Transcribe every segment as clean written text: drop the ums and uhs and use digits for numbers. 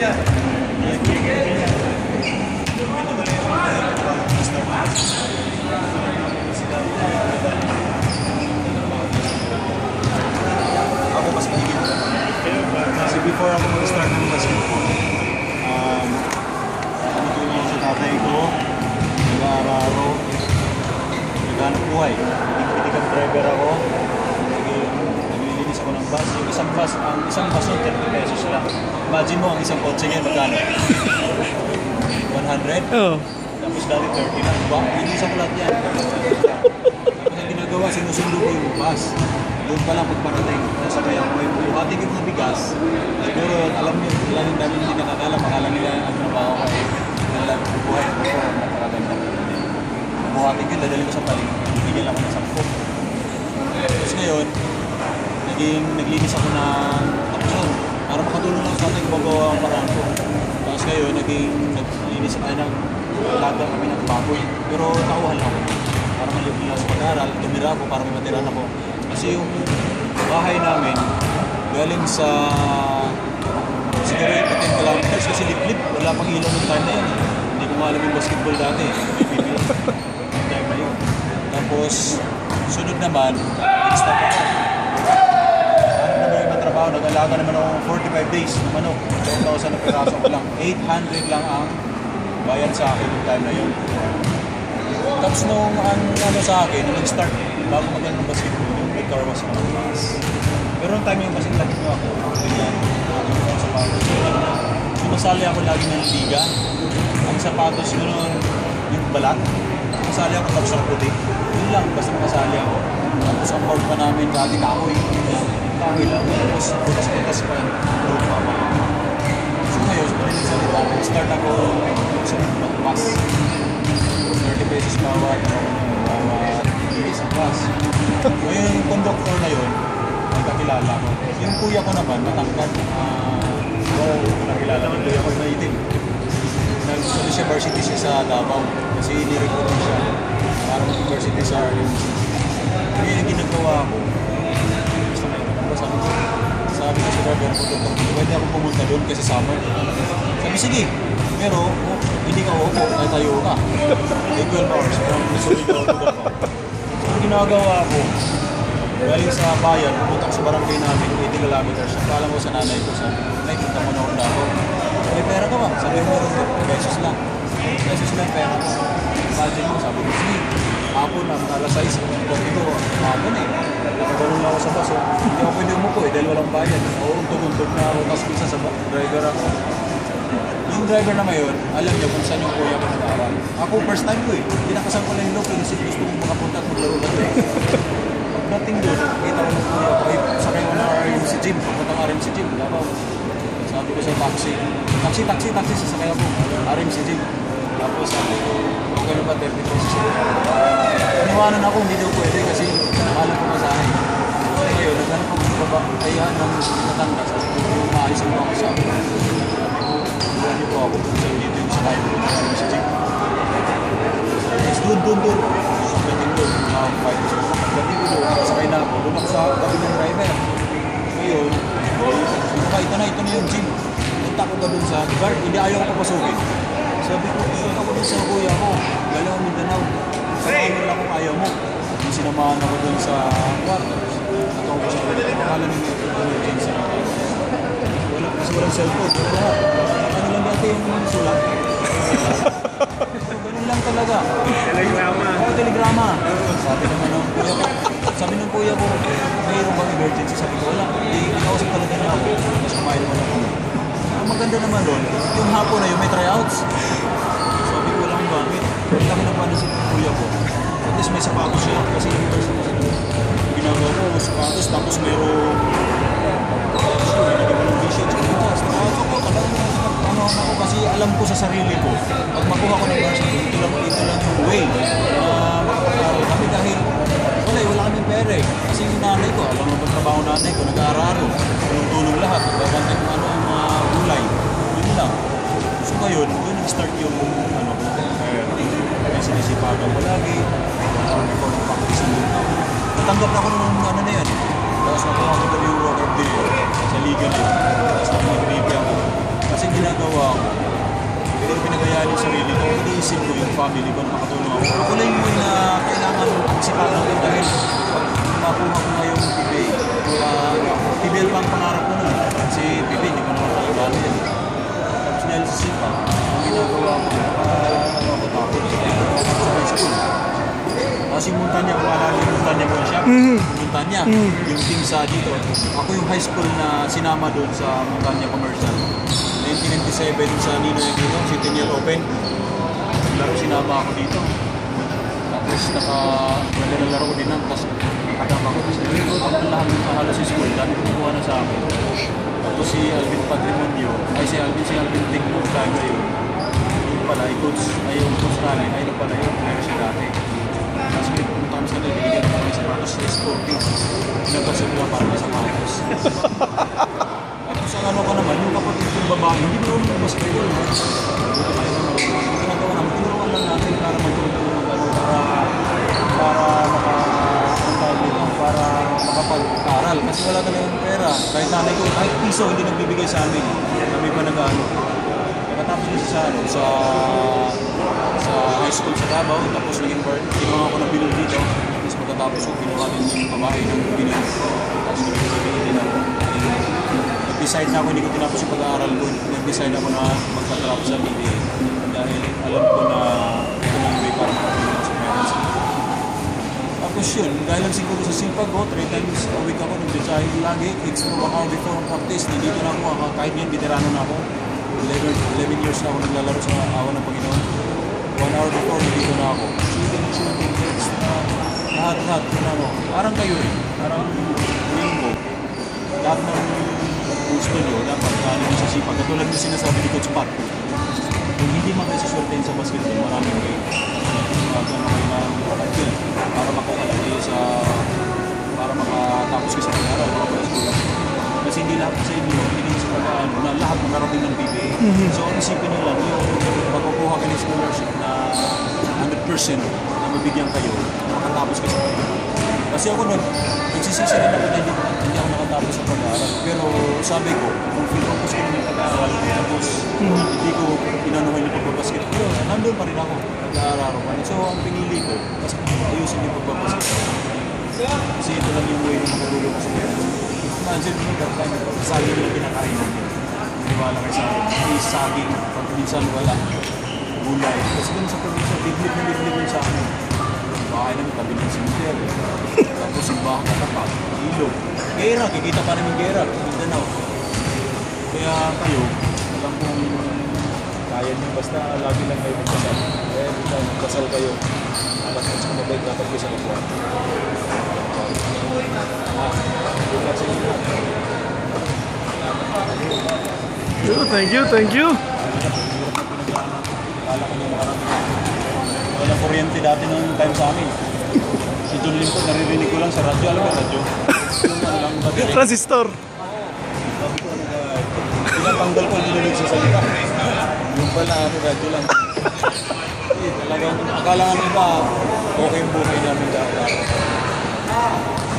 Ako mas mahigit ko. Kasi before ako mag-start ng basketball, natulungan sa tatay ko, nag-aararo, naghanap buhay. Nagpitikang driver ako, naglilinis ako ng bus. Yung isang bus yung 30 pesos lang. Imagine mo, ang isang kotse ngayon, magkano? 100? Oo. Tapos dati 30 lang. Diba? Hindi sa lahat yan. Tapos ang ginagawa, sinusundo ko yung bus. Doon pa lang pagparating. Nasabay ako yung buhating yung mga bigas. Siguro, alam niyo, ilan yung dami hindi nakakala. Makala nila ang trabaho ko. Nalang buhay ko po. Napakaganda. Buhating yun, dadali ko sa paling. Bigyan lang ako ng 10. Tapos ngayon, naglinis ako ng tapos para makatulong lang sa ating magawa ang paraan ko. Tapos ngayon, naglinis tayo ng laga kami ng baboy. Pero tauhan lang ako. Para malibig lang sa pag-aaral, tumira ako para may matiran ako. Kasi yung bahay namin, galing sa siguro 10 kilometers kasi liplip. Wala pang ilaw ng time na yun. Hindi ko maalam yung basketball dati. PPP yung time na yun. Tapos, sunod naman, nag-stop ako. Nag-alaga naman ako 45 days na manok. 12,000 na piraso ko lang. 800 lang ang bayan sa akin yung time na yun. Tapos nung ano sa akin, nung nag-start, bago magano ng basketball, yung nag-car was ng class. Pero nung time yung basketball ko ako, yung sapatos ko. Sumasali ako lagi ng liga. Ang sapatos ko nun, yung balat. Sumasali ako tapos ng puti. Yun lang, basta makasali ako. Tapos ang board pa namin dati kahoy. Kahoy lang. Tapos butas-butas pa yung lupa pa. So ngayon, pinagsalita, start ako sa bus. 30 pesos bawat isang bus. Ngayon yung conductor na yun, nagkakilala ko. Yung kuya ko naman, matangkad. Nakilala ko, kuya ko na itim. Nag-study siya varsity siya sa Davao. Kasi ni-recruit siya para mag-varsity sa RMC. Kaya yung ginagawa ko, sabi ko sa driver ko, pwede ako pumunta doon kasi summer. Sabi, sige, pero hindi ka upo, ay tayo ka. 12 hours, from Missouri to Davao. So, ginagawa ko, galing sa bayan, pumunta ko sa barangay namin, 80 kilometers. Akala mo sa nanay ko, sabi, may punta mo na ako na ako. May pera ka ba? Sabi mo, pesos lang. Pesos lang pera ko. Imagine mo, sabi ko, sige, hapon na, alas 6, dito, hapon eh. Nakaganon na ako sa bus, hindi ako pwede umupo eh, dahil walang bayad. Untog-untog na ako, tapos minsan sa driver ako. Yung driver na ngayon, alam niya kung saan yung kuya ko nag-aaral. Ako, first time ko eh. Pinakasan ko lang yung local kasi gusto kong makapunta at maglaro lang eh. Pagdating doon, kita ko ng kuya ko, ay sakay ko na RMC Gym. Pagkatang RMC Gym, Davao. Sabi ko sa taxi, sasakay ako, RMC Gym. Tapos sabi ko, okay na ba 30 pesos? Iniwanan ako, hindi daw pwede kasi nakalang ko masahe. Ngayon, naghanap ako sa baba, kaya nang natanda, sabi ko, maayos mo ako sa akin. Sabi ko, ako, dito yung sakay ko, RMC Gym. Tapos doon. Pagdating doon, pagdating ko doon, sakay na ako, doon ako sa tabi ng driver. Ngayon, ito na yung gym. Punta ko ka doon sa guard, hindi ayaw ko papasukin. Sabi ko, punta ko doon sa kuya ko, galing ako Mindanao. Samahan lang kung ayaw mo. Sinamahan ako doon sa kwarto. Natawag ko sa kuya, makakala nyo emergency. Kasi walang cellphone. Ano lang dati yung sulat? Ganun lang talaga. Telegrama. Oo, telegrama. Sabi ng kuya ko, mayroon bang emergency? Sabi ko, wala. Ikausap talaga na ako. Tapos kumain naman ako. Ang maganda naman doon, yung hapon na yun, may tryouts. Sabi ko, walang gamit. Hindi kami nagpanin sa kuya ko. At least may sapatos siya. Kasi yung ginagawa ko, sapatos. Tapos mayroong ako kasi alam ko sa sarili ko, pag makuha ko ng varsity, ito lang yung way na makapag-aaral kami dahil wala kaming pera eh. Kasi yung nanay ko, alam mo ba trabaho nanay ko, nag-aararo, tulong lahat, nagbabantay kung ano yung mga gulay, yun lang. So ngayon, doon nag-start yung kaya sinisipagan ko lagi, ikaw ng practice mo. Natanggap na ako ng ano na yan. Tapos nakuha ko yung World of the Year sa liga na yun. Tapos nakuha ko ako. Kasi ginagawa ko, pero pinagayaan yung sarili ko, iniisip ko yung family ko na makatulong ako. Ako lang yung na kailangan sipagan ko dahil makuha ko ngayong PBA. PBL pa ang pangarap ko nun. Kasi PBA, hindi ko naman kalagano yan. Tapos dahil sa sipa, ang ginagawa ko, ako tapos sa high school. Tapos yung Montanya, kung alala yung Montanya ko siya, Montanya, yung team sa dito. Ako yung high school na sinama doon sa Montanya Commercial. 1997 sa Ninoy dito, Centennial Open. Laro sinama ako dito. Tapos naglalaro ko din lang, tapos nakatama ko. Kasi ang lahat ng halos sa school, dami kumukuha na sa akin. Tapos si Alvin Patrimonio, ay si Alvin Tigmo, tayo yun. Yung pala, coach namin, ay pala yung player siya dati. Tapos pumunta kami sa kanila, binigyan kami sa sapatos sa sporting. Pinagpasya nila para sa sapatos. Tapos ang ano ka naman, yung kapatid yung babae, hindi mo naman basketball. Buti kayo naman. Yung ginagawa naman, tinuruan lang natin para magtulong para makapag-aral. Kasi wala talagang pera. Kahit nanay ko, kahit piso hindi nagbibigay sa amin. Kami pa nag-ano. Nakatapos ko sa high school sa Davao, tapos naging kinuha ko ng bilog dito. Tapos pagkatapos ko, kinuha din yung babae ng bilog. Tapos nag-ibigay din ako. Nag-decide na ako, hindi ko tinapos yung pag-aaral ko. Nag-decide ako na magpatrap sa PBA. Dahil alam ko na ito na yung way para makapagod sa parents. Tapos yun, dahil lang siguro sa Silpag ko, 3 times a week ako nag-decide lagi. Extra 1 hour before ang practice. Nandito na ako, kahit yan, veterano na ako. 11 years na ako naglalaro sa awa ng Panginoon. 1 hour before, nandito na ako. Shooting, lahat na ako. Parang kayo rin, parang rainbow. Lahat ng gusto nyo, dapat galing nyo sa sipag. Katulad yung sinasabi ni Coach Pat. Kung hindi man kayo saswertein sa basketball, maraming way. Para makuha kayo para makatapos kayo sa pag-aaral. Kasi hindi lahat sa inyo, hindi naman sa pag-aaral na lahat makarating ng PBA. So ang isipin nyo lang, yung makukuha kayo ng scholarship na 100% na mabigyan kayo, makatapos kayo sa pag-aaral. Kasi ako nagsisisi rin ako na hindi ako nakatapos sa pag-aaral. Pero sabi ko, kung focus ko ng pag-aaral, tapos hindi ko inanuhan yung pagbabasket. Pero nandun pa rin ako, nag-aaral pa. So ang pinili ko, mas ayusin yung pagbabasket. Kasi ito lang yung way na makatulong ko sa parents. Imagine mo that time, saging yung pinakain namin. Hindi wala kayo sa akin. Hindi saging, pag minsan wala. Gulay. Kasi ganun sa probinsya, liblib sa amin. Bahay namin, tabi ng cemetery. Tapos yung bahay katapat, ilog. Gera, kikita pa namin gera. Mindanao. Kaya kayo, alam kong kaya nyo, basta lagi lang kayo magkasal. Kaya magkasal kayo. Alas at saka mabait dapat kayo sa kapwa. Thank you. Walang kuryente dati nung time sa amin. Si John Lim po, naririnig ko lang sa radyo. Alam mo yung radyo? Transistor. Pinatanggal ko, nilulog sa salita. Yung pala, radyo lang. Talagang, akala nga iba, okay yung buhay namin dati.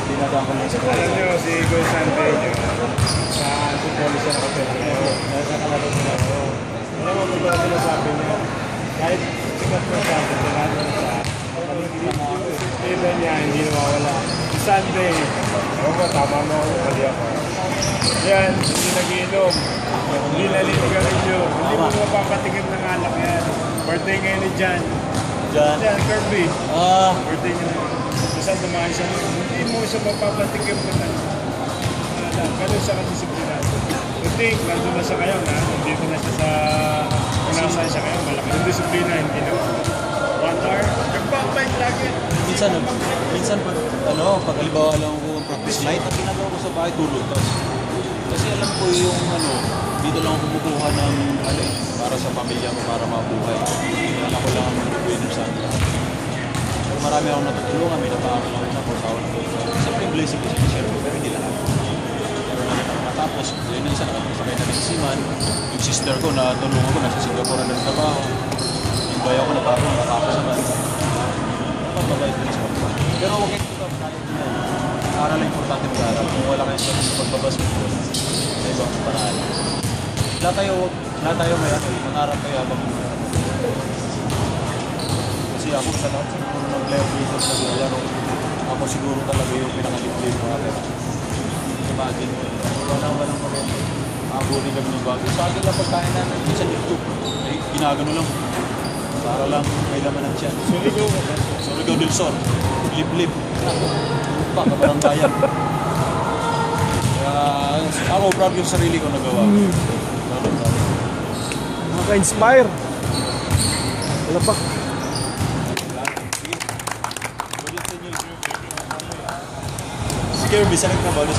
Dinadaan ko lang sa Alam nyo, si Goy Santeño, sa football siya nakapera. Nakakalaro sila. Alam mo, kung ba sinasabi niya, kahit sikat mo siya, kailangan mo siya. Yung sistema niya, hindi nawawala. Si Sunday, ako ba, tama mo ako, mali ako. Yan, hindi nag-iinom. Hindi naliligaw ninyo. Hindi mo mapapatikim ng alak yan. Birthday ngayon ni Jan. Jan, Kirby. Birthday niya na. Saan dumaan siya? Hindi mo siya mapapatikim ng alak. Ganun siya kadisiplinado. Kundi, nandun na siya kayo na. Nandito na siya sa kung nasaan siya kayo. Malaki yung disiplina, hindi na. 1 hour, nagpapayt lagi. Minsan pag halimbawa alam ko practice night, ang ginagawa ko sa bahay, tulog. Kasi alam ko yung dito lang ako kumukuha ng para sa pamilya ko, para mabuhay. Alam ko lang ang winner sa akin. Pero marami akong natutulungan, may napakakilangan na kausawan ko. Siyempre blessing ko siya, pero hindi lahat. Pero natapos, yun yung isa nakapasakay na ng Siman. Yung sister ko na tulungan ko, nasa Singapore na nagtrabaho. Yung bayaw ko natapos naman. Mabait din sa kapwa. Pero huwag kayo ito, aral ang importante mag-aaral. Kung wala kayo sa pagbabasketball, sa ibang paraan. Wala kayo Lahat tayo may ano, mangarap tayo habang mangarap. Kasi ako sa lahat siguro ng player dito sa laro, ako siguro talaga yung pinakaliplip ko. Imagine mo, wala nang maganda. Abutin kami ng bago. Sa akin lang pagkain namin, minsan YouTube. Eh, ginagano lang. Para lang may laman ng tiyan. Surigao del Sol. Lip-lip. Pa, kabaranggayan. Kaya ako proud yung sarili ko nagawa. Nakaka-inspire. Wala pa. Si Kirby, sanag na ba?